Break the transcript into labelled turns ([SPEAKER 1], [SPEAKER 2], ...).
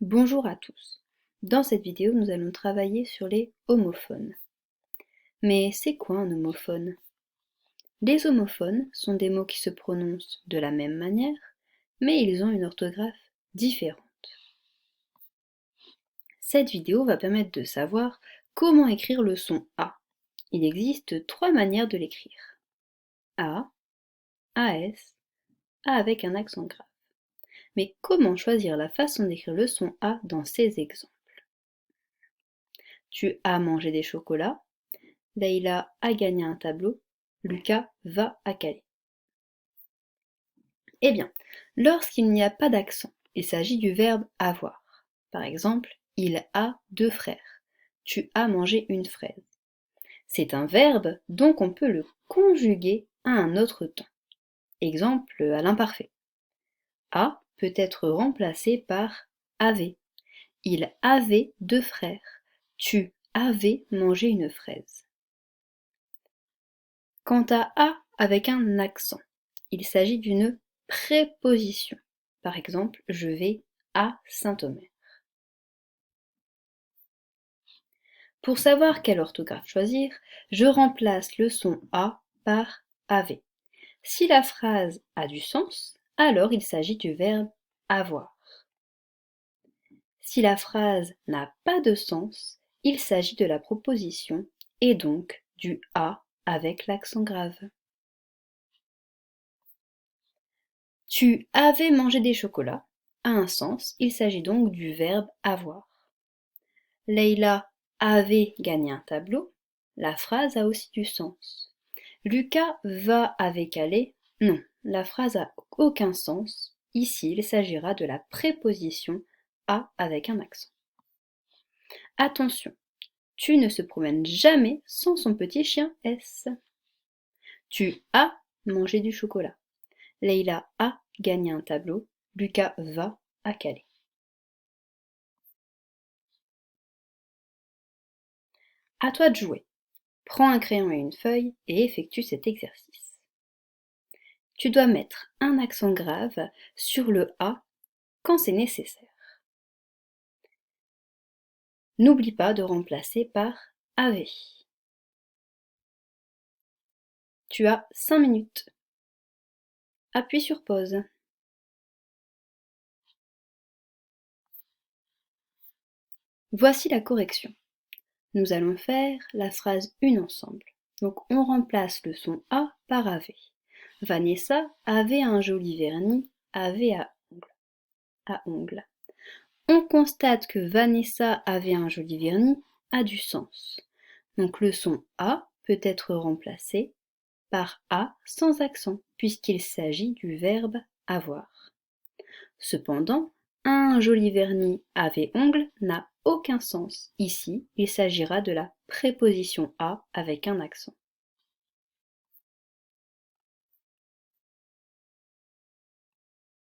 [SPEAKER 1] Bonjour à tous. Dans cette vidéo, nous allons travailler sur les homophones. Mais c'est quoi un homophone? Les homophones sont des mots qui se prononcent de la même manière, mais ils ont une orthographe différente. Cette vidéo va permettre de savoir comment écrire le son A. Il existe 3 manières de l'écrire. A, AS, A avec un accent grave. Mais comment choisir la façon d'écrire le son A dans ces exemples? Tu as mangé des chocolats. Leïla a gagné un tableau. Lucas va à Calais. Eh bien, lorsqu'il n'y a pas d'accent, il s'agit du verbe avoir. Par exemple, il a 2 frères. Tu as mangé une fraise. C'est un verbe, donc on peut le conjuguer à un autre temps. Exemple à l'imparfait. A peut être remplacé par avait. Il avait 2 frères. Tu avais mangé une fraise. Quant à A avec un accent, il s'agit d'une préposition. Par exemple, je vais à Saint-Omer. Pour savoir quelle orthographe choisir, je remplace le son A par avait. Si la phrase a du sens, alors il s'agit du verbe avoir. Si la phrase n'a pas de sens, il s'agit de la proposition et donc du A avec l'accent grave. Tu avais mangé des chocolats a un sens, il s'agit donc du verbe avoir. Leïla avait gagné un tableau, la phrase a aussi du sens. Lucas va avec Calais, non, la phrase a aucun sens. Ici, il s'agira de la préposition a avec un accent. Attention, tu ne se promènes jamais sans son petit chien S. Tu as mangé du chocolat. Leïla a gagné un tableau, Lucas va à Calais. À toi de jouer. Prends un crayon et une feuille et effectue cet exercice. Tu dois mettre un accent grave sur le A quand c'est nécessaire. N'oublie pas de remplacer par avait. Tu as 5 minutes. Appuie sur pause. Voici la correction. Nous allons faire la phrase une ensemble. Donc on remplace le son A par avait. Vanessa avait un joli vernis, avait à ongles. On constate que Vanessa avait un joli vernis a du sens. Donc le son A peut être remplacé par A sans accent, puisqu'il s'agit du verbe avoir. Cependant, un joli vernis avait ongles n'a aucun sens. Ici, il s'agira de la préposition A avec un accent.